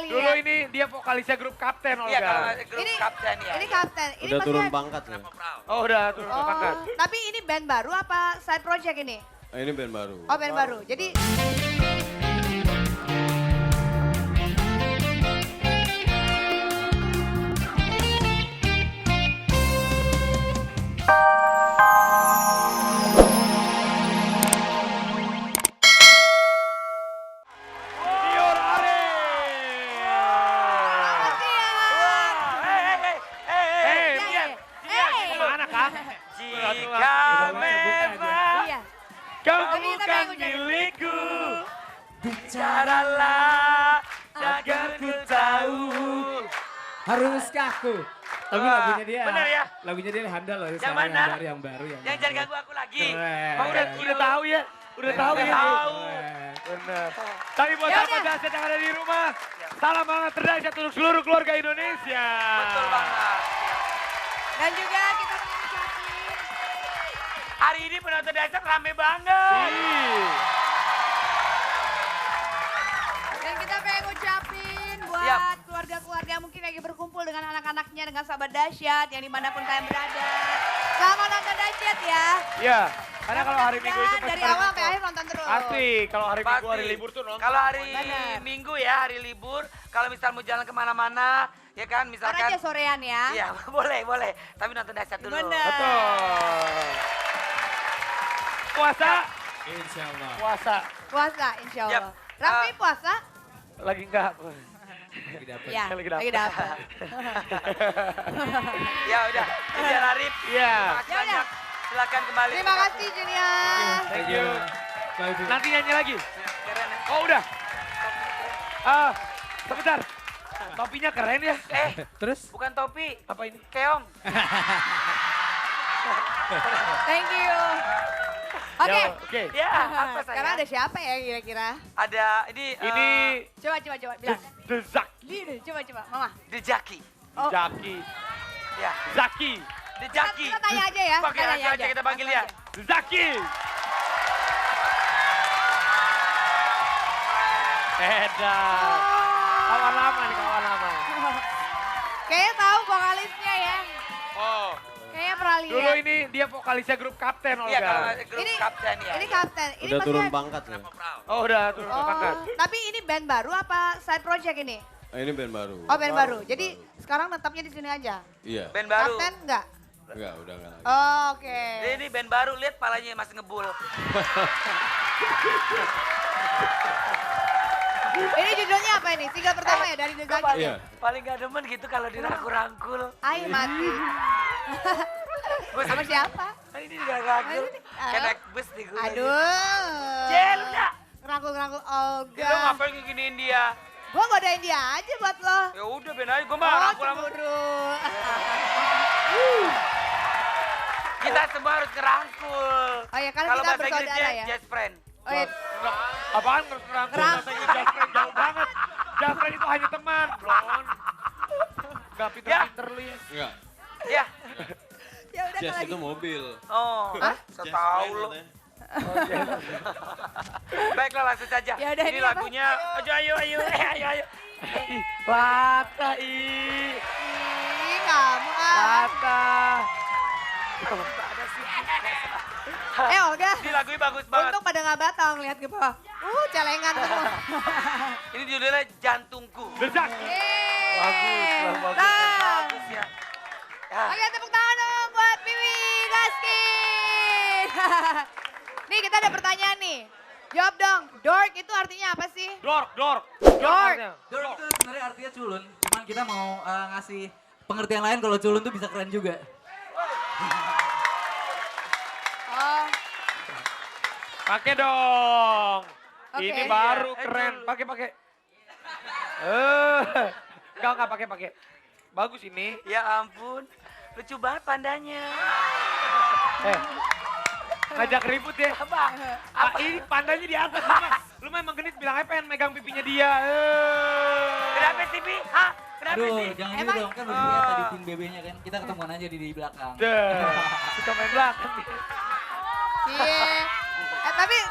kali Dulu ya. ini dia vokalisnya grup Kapten, Olga. Iya, kalau grup Ini kapten ya. Ini kapten. Ini Udah turun maksudnya- pangkat ya? Oh udah turun ke pangkat. Tapi ini band baru apa side project ini? Ini band baru. Oh band baru. Jadi Dior Ari. makasih ya. Eh, Iya, iya. kemana Kang? Jika memang Iya. Kau Tapi kita bukan pengen ngucapin. milikku. bicaralah agar ku tahu. Haruskah aku? Tapi Wah, lagunya dia. bener ya? Lagunya dia handal loh. Yang sekarang mana? Yang baru. Yang jangan ganggu aku lagi. Keren. Oh, udah tahu ya? Udah tahu Udah ya? tahu. Keren. Benar. Tapi buat Ya sahabat udah. dahsyat yang ada di rumah, salam hangat terdahsyat untuk seluruh keluarga Indonesia. Betul banget. Dan juga kita pengen ngucapin. Hari ini penonton dahsyat rame banget. Ih. Dan kita pengen ngucapin buat Yap. keluarga-keluarga yang mungkin lagi berkumpul dengan anak-anaknya, dengan sahabat dahsyat yang dimanapun kalian berada. Selamat nonton dahsyat ya. Ya, karena kalau hari Minggu itu Dan dari awal sampai akhir nonton terus. Pasti, kalau hari Minggu hari Pasti. libur tuh nonton. Kalau hari Bener. Minggu ya, hari libur. Kalau misal mau jalan kemana-mana, ya kan, Ntar misalkan. aja sorean ya. Iya, boleh. Tapi nonton dahsyat dulu. Bener. Betul. Puasa, Insya Allah. puasa. Puasa insya Yap. Allah. Raffi puasa? Lagi enggak? Lagi dapet. Ya, Lagi dapet. lagi dapet. Ya udah, Junior Arif. Iya. Terima kasih Ya udah. banyak. Silakan kembali. Terima kasih Junior. Thank you. Bye, Bu. Nanti nyanyi lagi. Keren ya. Oh udah. Sebentar. Topinya keren ya. Terus? Bukan topi, Apa ini? keong. Thank you. Oke. Ya, Oke. Ya, apa saya? Sekarang ada siapa ya kira-kira? Ada ini, Ini Coba bilang. The Zaki. Gini, coba, Mama. The Jaki. Oh. Zaki. Ya, Zaki. The Jaki. Kita tanya aja ya. Panggil tanya aja, kita panggil ya. Zaki. Beda. Kawan lama nih, kawan lama. Kayaknya tahu vokalisnya ya. Oh. Kayaknya pernah lihat. Dulu ini dia vokalisnya grup Kapten, Iya, kalau Olga. grup Ini- kapten ya. Ini kapten. Ini Udah turun maksudnya- pangkat ya? Oh udah turun ke pangkat. Tapi ini band baru apa side project ini? Ini band baru. Oh band baru. Jadi sekarang tetapnya di sini aja. Iya. Band baru. Kapten enggak? Enggak, udah enggak lagi. Oh, oke. Ini band baru, lihat palanya masih ngebul. Ini judulnya apa ini? Single pertama ya dari The Gua Zaki? paling, Iya. paling gak demen gitu kalau dirangkul-rangkul. Ay mati. Gua Sama siapa? Ini dirangkul. Ini- Kayak naik bus nih gue. Aduh. Jel, udah. Ngerangkul-ngerangkul Lo Olga. ngapain ngeginiin dia? Gua godain dia aja buat lo. Ya udah ben aja, gue mah Oh, rangkul sama. cemburu. Kita semua harus ngerangkul. Oh ya, kan Kalau kita bahasa bersaudara Inggrisnya ya. just friend. Oh ya, Enggak, apaan ngerangkul bahasa Inggris just friend jauh banget. Just friend itu hanya teman, blon. Gak pinter-pinter lu ya. Enggak. Ya. ya udah Jazz kalau itu gitu. mobil. Oh, Jazz setahu friend lo. katanya. Baiklah langsung saja. Ya udah, ini ini apa? lagunya. Ayo. Ih, Lata, ih. Ih, kamu ah. Lata. Olga. Ini lagunya bagus banget. Untung pada nggak batal ngeliat ke bawah. Celengan semua. Ini judulnya Jantungku. The Zaki. Yeay. bagus. Tang. Bagus ya. Ya. Oke, tepuk tangan dong buat Piwi Gaskin. Nih, kita ada pertanyaan nih. Jawab dong, dork itu artinya apa sih? Dork. Dork. artinya. Dork itu sebenarnya artinya culun, cuman kita mau ngasih pengertian lain kalau culun tuh bisa keren juga. Oh, Pakai dong. Oke. Ini baru keren. Pakai. Enggak pakai. Bagus ini. Ya ampun, lucu banget pandanya. Ngajak ribut ya. Apa? Ini pandanya di atas. Lu memang genit bilang aja pengen megang pipinya dia. Kenapa sih, Pi? Hah? Kenapa Aduh, sih? jangan Emang- gitu dong, kan udah lihat tadi tim BB-nya kan. Kita ketemuan aja di belakang. Suka main belakang nih. iya.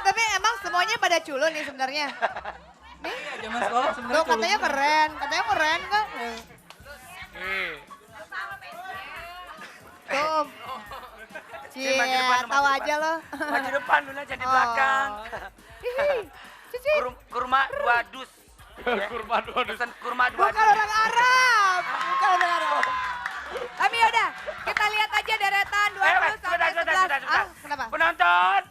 Tapi emang semuanya pada culun nih sebenarnya. Nih, Zaman sekolah tuh sebenarnya culun. katanya keren kan? Nih. Tuh. Cie, maju depan, tahu maju aja depan. lo. Maju depan, Luna jadi belakang. Hihi, Cici, Kurma 2 dus. Kurma dua dus. Pesan kurma 2 bukan dus. orang Arab. Bukan orang Arab. Tapi yaudah, kita lihat aja deretan 20 sampai 11. Ah, kenapa? Penonton.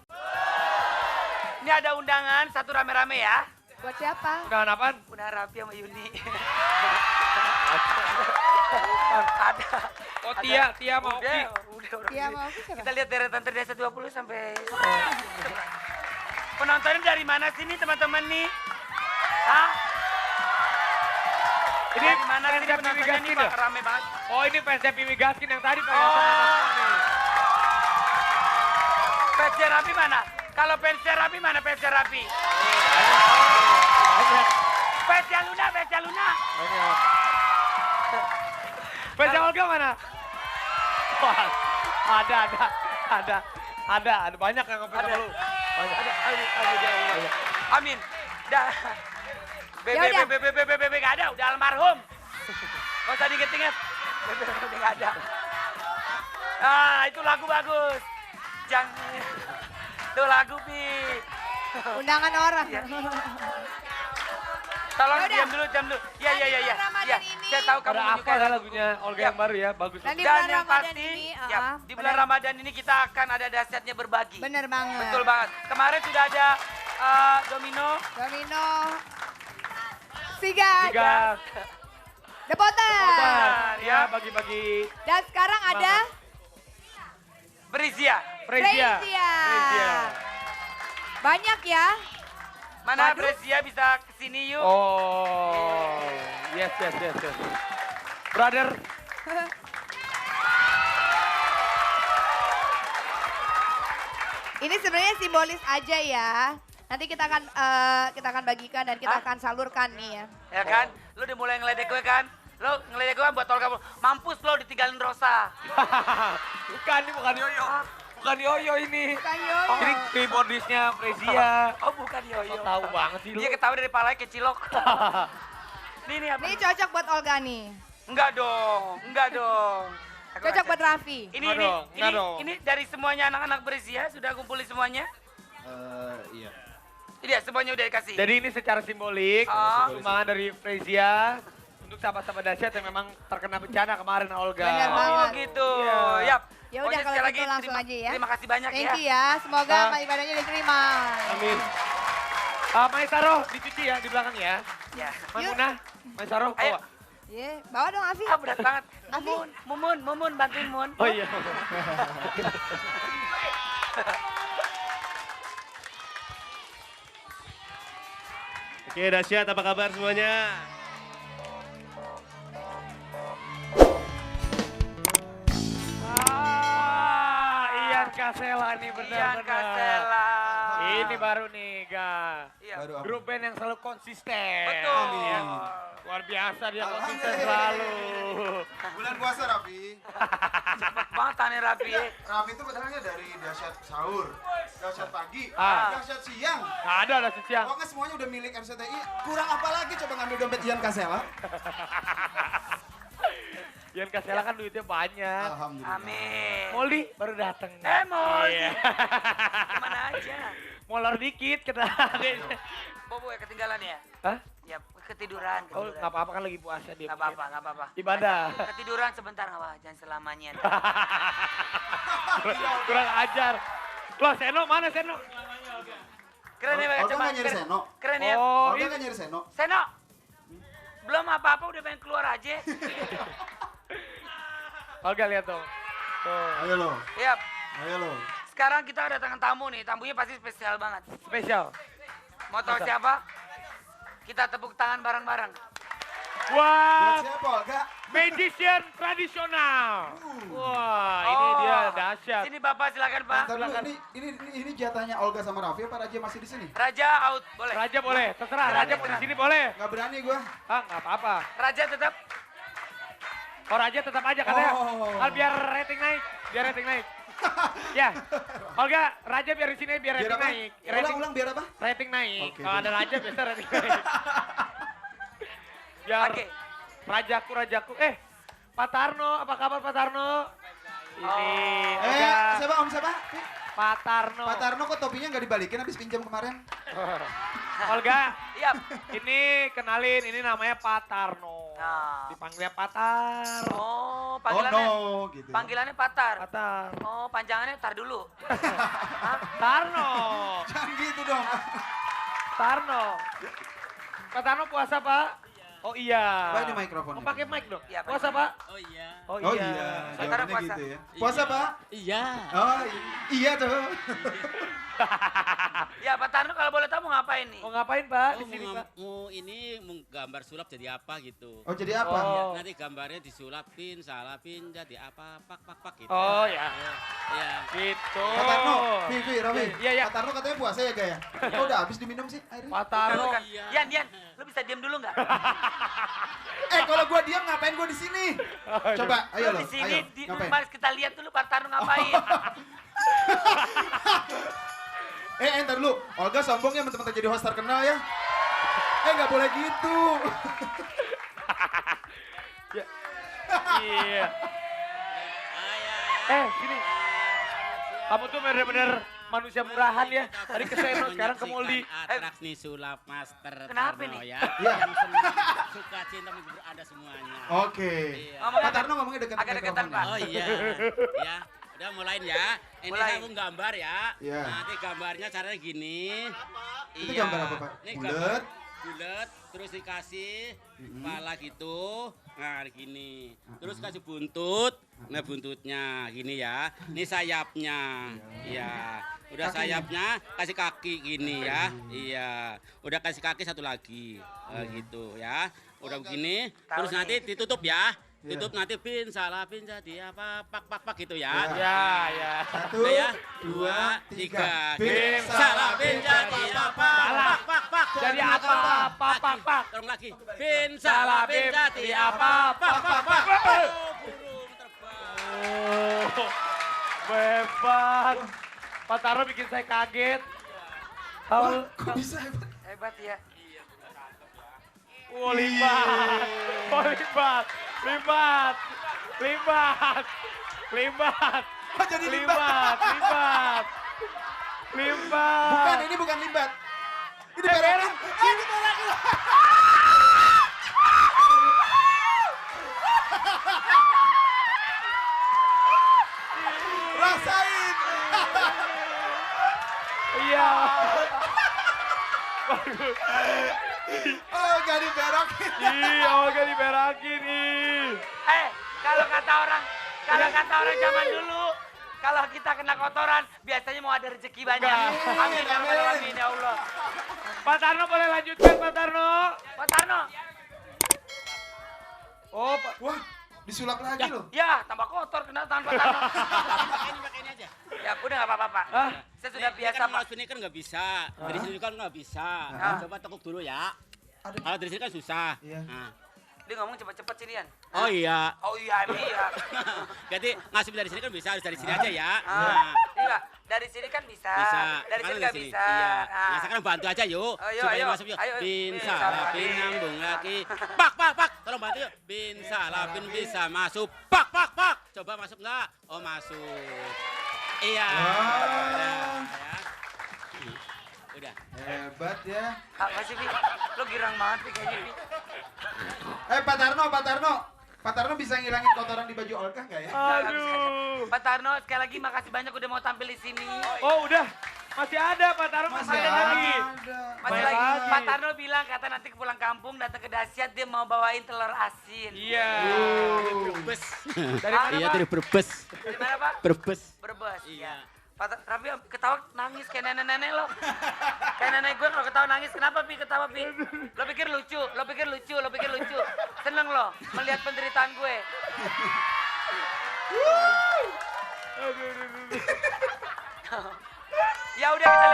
Ini ada undangan, satu rame-rame ya. Buat siapa? Undangan apaan? Undangan Raffi sama Yuni. Ada. Oh Tia mau Oki. Udah. Iya, mau aku siapa? Kita lihat deretan terdesa 20 sampai. Penontonnya dari mana sih nih teman-teman nih? Hah? Ini Dari mana sih fansnya Piwi penontonnya nih Gaskin Pak? ya? Rame banget. Oh ini fansnya Piwi Gaskin yang tadi Pak. Oh. Fansnya Raffi mana? Kalau fansnya Raffi mana fansnya Raffi? Banyak. Fansnya Luna. Banyak. Fansnya Olga mana? Wah, ada banyak yang ngefans sama lu. Banyak. Amin. Dah. Yaudah. BB gak ada, udah almarhum. Gak usah diinget-inget. BB udah gak ada. Ah, itu lagu bagus. Jangan. Itu lagu, Pi. Undangan orang. Iya. Tolong Yaudah. diam dulu. Iya. Di bulan Iya, Ramadan ini. saya tahu kamu Ada apa menyukai ya lagu. lagunya Olga Ya. yang baru ya, bagus. Dan di Dan bulan yang Ramadan pasti, ini, ya, di bulan Ramadan ini kita akan ada dahsyatnya berbagi. Bener banget. Betul banget. Kemarin sudah ada Domino. Domino. Sigat. Tiga. The Potter. Ya bagi-bagi Dan sekarang ada Brizia. Frezia. Frezia. Banyak ya. Mana Waduh. Brizia bisa kesini yuk? Oh, yes. Brother, Ini sebenarnya simbolis aja ya. Nanti kita akan bagikan dan kita Hah? akan salurkan nih ya. Ya kan? Lu udah mulai ngeledek gue kan? Lu ngeledek gue buat tol kamu. Mampus lo ditinggalin Rosa. bukan Yoyo. Bukan Yoyo ini. Bukan Yoyo. Ini keyboardisnya Frezia. Oh bukan Yoyo. Kok tahu banget sih lu? Dia ketawa dari palanya kayak cilok. Ini apa? Ini cocok buat Olga nih. Enggak dong. Aku Cocok rasa- buat Raffi. Enggak dong. Ini dari semuanya anak-anak Brizia sudah kumpulin semuanya? Iya. Iya, semuanya udah dikasih. Jadi ini secara simbolik, Oh. sumbangan dari Frezia untuk sahabat-sahabat dahsyat yang memang terkena bencana kemarin Olga. Benar Oh banget. gitu. Iya. Yap. Ya udah Pokoknya kalau sekali gitu lagi langsung aja ya. Terima kasih banyak Thank ya. you ya. Semoga Ah. amal ibadahnya diterima. Amin. Maisaro dicuci ya di belakang ya. Ya. Maimunah, Maisaro Ayo. bawa. Iya, bawa dong Afi. Ah, berat banget. Afi. Mumun, bantuin Mun. Oh iya. Oke, dahsyat apa kabar semuanya? Ian Kasela nih Ian benar-benar. Kasela. Ini baru nih, Ga. Iya. Baru apa? Grup band yang selalu konsisten. Betul. Iya. Luar biasa dia konsisten Alhamdulillah. selalu. Bulan puasa Raffi. Cepet banget Tani Rapi. Raffi itu benerannya dari dahsyat sahur, dahsyat pagi, Ah. dahsyat siang. Nggak ada lah siang. Pokoknya semuanya udah milik RCTI. Kurang apa lagi coba ngambil dompet Ian Kasela? Ian Kasela kan duitnya banyak. Alhamdulillah. Amin. Moldi baru datang. Moldi. Iya. Kemana aja? Molor dikit kata. Bobo ya ketinggalan ya? Hah? Ya ketiduran. Oh nggak apa-apa kan lagi puasa dia. Nggak apa-apa. Ibadah. Ketiduran sebentar nggak apa, jangan selamanya. Kurang ajar. Loh Seno mana Seno? Keren ya, Olga coba. nggak nyari Keren. Seno? Keren ya. Oh, Olga ini kan nyari Seno? Seno. Belum apa-apa udah pengen keluar aja. Olga lihat dong. Tuh. Ayo lo, Yap. ayo lo. Sekarang kita kedatangan tamu nih. Tamunya pasti spesial banget. Spesial. Mau tahu Masa? siapa? Kita tepuk tangan bareng-bareng. Wah, Buat siapa Olga? magician tradisional. Wah, ini Oh. dia dahsyat. Sini Bapak silakan Pak. Ntar dulu, silakan. ini jatahnya Olga sama Raffi apa Raja masih di sini? Raja out, boleh. Raja boleh, terserah. Raja mau di sini boleh. Gak berani gua. Ah, nggak apa-apa. Raja tetap. Oh Raja tetap aja katanya. Oh. Ah, biar rating naik, biar rating naik. Ya, Olga, Raja biar di sini biar Biar rating apa? naik. Ulang biar apa? Rating naik. Oke, Kalau baik. ada Raja biasa rating naik. Biar Oke. Rajaku. Pak Tarno, apa kabar Pak Tarno? Ini, Siapa Om siapa? Pak Tarno. Pak Tarno kok topinya nggak dibalikin habis pinjam kemarin? Olga, Iya. ini kenalin, ini namanya Pak Tarno. Nah. Dipanggilnya Patar. Oh, Oh panggilannya. no, gitu. Panggilannya Patar. Patar. Oh, panjangannya tar dulu. Tarno. Jangan gitu dong. Tarno. Pak Tarno puasa, Pak? Oh iya. Pak, ini mikrofonnya. Oh, pakai mic dong. Iya, pakai Puasa, mic. Pak? Oh iya. Oh Oh iya. iya, Saudara jawabannya puasa. gitu ya. Puasa Pak? Iya. Oh iya tuh. Ya, Pak Tarno kalau boleh tahu mau ngapain nih? Mau ngapain, Pak? Di Oh, sini, Pak. mau gambar sulap jadi apa gitu. Oh jadi apa? Oh. Nanti gambarnya disulapin, salapin jadi apa, pak gitu. Oh ya. Ya. Gitu. Pak Tarno, Vivi, Robi. Iya, iya. Pak Tarno katanya puasa ya Gaya? Kok udah habis diminum sih airnya? Pak Tarno. Bukan. Yan, lu bisa diam dulu nggak? Kalau gua diam ngapain gua di sini? Coba, ayo Lu lo. di sini, Ayo, ngapain? mari kita lihat dulu Pak Tarno ngapain. Ntar dulu. Olga sombong ya teman-teman jadi host terkenal ya. Nggak boleh gitu. Iya. Sini. Kamu tuh bener-bener manusia murahan ya. Tadi ke Seno, sekarang ke Moldi. Atraksi sulap master. Kenapa Tarno, nih? ya? Iya. Yang senang, suka cinta menghibur ada semuanya. Oke. Iya. Pak Tarno ngomongnya dekat Agak dekatan, Pak. Oh iya. Ya. Udah mulain ya. Ini Mulai. aku gambar ya. Iya. Nanti gambarnya caranya gini. Itu Iya. gambar apa, Pak? Ini Bulet? gambar bulet, terus dikasih kepala gitu. Nah, gini. Terus kasih buntut. Nah, buntutnya gini ya. Ini sayapnya. Iya. Udah Kakinya? sayapnya kasih kaki gini ya. Iya. Udah kasih kaki satu lagi. Gitu ya. Udah begini, terus Tahu nanti nih. ditutup ya. Iya. Tutup nanti bin salah bin jadi apa pak gitu ya. Iya. Ya, ya. Satu, Udah ya, dua, tiga. Bin salah bin jadi apa Salah. pak. Jadi apa? Pak. Tolong lagi. Bin salah bin jadi apa pak. Burung terbang. Oh, hebat. Pak Tarno bikin saya kaget. Wah, kok bisa hebat? Hebat ya. Oh, libat. Oh, libat. Libat. Libat. Libat. Oh, jadi limbat. Libat. Libat. Libat. Bukan, ini bukan limbat. Ini bererin. Ini bererin. Rasain. Iya. Oh, gak dibererin. Iya, Olga diberakin nih. Kalau kata orang zaman dulu, kalau kita kena kotoran, biasanya mau ada rezeki banyak. Enggak. Amin, ya Rabbal alamin, ya Allah. Pak Tarno boleh lanjutkan, Pak Tarno. Pak Tarno, Oh, Pak. Wah, disulap lagi loh. ya tambah kotor kena tangan Pak Tarno. Pakai ini aja. Ya udah nggak apa-apa Pak. Ah. Saya sudah Ini biasa kan Pak. mouse ini kan nggak bisa. Dari sini kan nggak bisa. Ah. Coba tekuk dulu ya. Aduh. Kalau dari sini kan susah. Iya. Nah. Dia ngomong cepet-cepet sinian. Oh iya. Oh iya, emang iya. Jadi ngasih dari sini kan bisa, harus dari sini aja ya. Ah, iya, dari sini kan bisa. Bisa. Dari Kalau sini nggak bisa. Iya. Ah. Nah, sekarang bantu aja yuk. Ayo, supaya ayo. masuk yuk. Ayo. Bin Bin salah salah, bin bin. nyambung lagi. Pak. Tolong bantu yuk. Bin salah bin bisa masuk. Pak. Coba masuk enggak? Oh, masuk. Iya. Wah. Ya. Udah. Hebat ya. Apa sih, Pi? Lo girang banget, Pi, kayaknya, Pi. Pak Tarno bisa ngilangin kotoran di baju Olga nggak ya? Aduh. Pak Tarno, sekali lagi makasih banyak udah mau tampil di sini. Oh, udah. Masih ada, Pak Tarno masih ada lagi. Masih Baik lagi. lagi. Pak Tarno bilang kata nanti pulang kampung datang ke Dasyat dia mau bawain telur asin. Iya. Brebes. Dari mana, Iya, Pak? dari Brebes. Dari mana, Pak? Brebes. Brebes. Iya. Pak Raffi ketawa nangis kayak nenek-nenek lo. Kayak nenek gue kalau ketawa nangis, kenapa Pi ketawa Pi? Lo pikir lucu. Seneng lo melihat penderitaan gue. Ya udah kita